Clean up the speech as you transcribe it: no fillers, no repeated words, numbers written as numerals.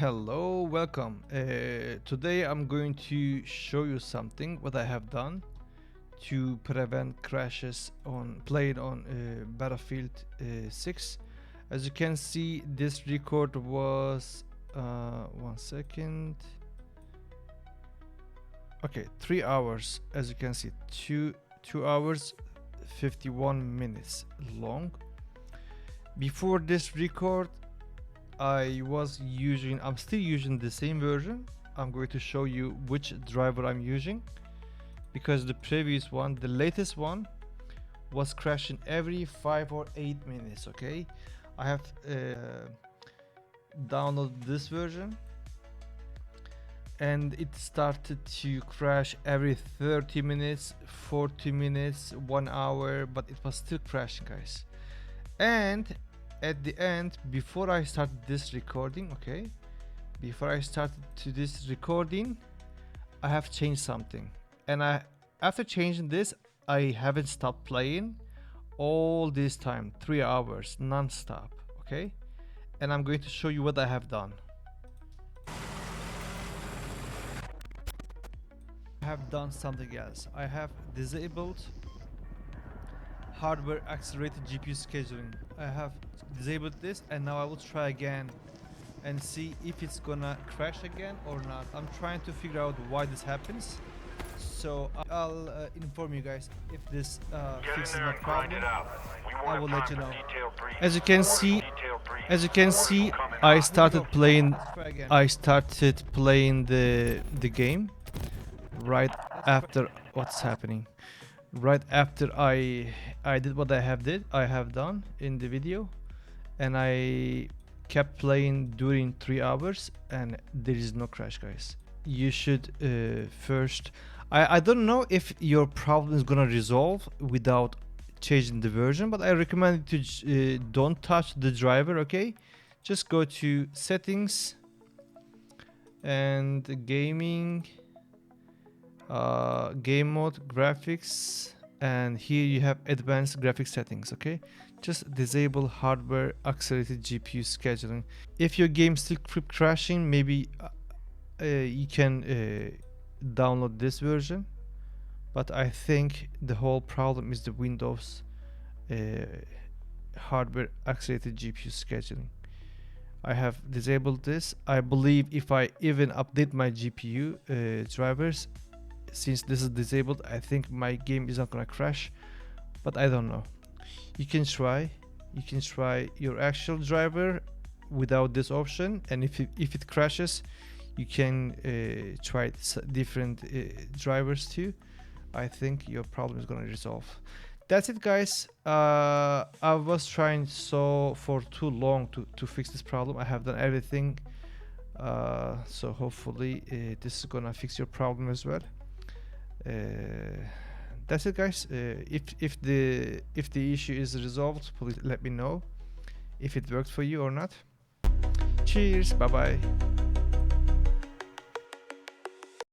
Hello, welcome. Today I'm going to show you something what I have done to prevent crashes on playing on Battlefield 6. As you can see, this record was 1 second. Okay, 3 hours. As you can see, 2 hours 51 minutes long. Before this record, I'm still using the same version. I'm going to show you which driver I'm using, because the previous one, the latest one, was crashing every 5 or 8 minutes. Okay, I have downloaded this version and it started to crash every 30 minutes, 40 minutes, 1 hour, but it was still crashing, guys. And at the end, before I started this recording, I have changed something, and after changing this, I haven't stopped playing all this time, 3 hours non-stop. Okay, and I'm going to show you what I have done. I have done something else. I have disabled hardware accelerated GPU scheduling. I have disabled this, and now I will try again and see if it's gonna crash again or not. I'm trying to figure out why this happens, so I'll inform you guys if this fixes my problem. I will let you know. As you can see, I started playing the game right after what's happening. Right after I did what I have done in the video, and I kept playing during 3 hours, and there is no crash, guys. You should first, I don't know if your problem is gonna resolve without changing the version, but I recommend you to don't touch the driver. Okay, just go to settings and gaming, game mode, graphics, and here you have advanced graphics settings. Okay, just disable hardware accelerated GPU scheduling. If your game still keep crashing, maybe you can download this version, but I think the whole problem is the Windows hardware accelerated GPU scheduling. I have disabled this. I believe if I even update my GPU drivers, since this is disabled, I think my game is not gonna crash, but I don't know. You can try your actual driver without this option, and if it crashes, you can try different drivers too. I think your problem is gonna resolve. That's it, guys. I was trying for too long to fix this problem. I have done everything, so hopefully this is gonna fix your problem as well. That's it, guys. If the issue is resolved, please let me know if it worked for you or not. Cheers, bye bye.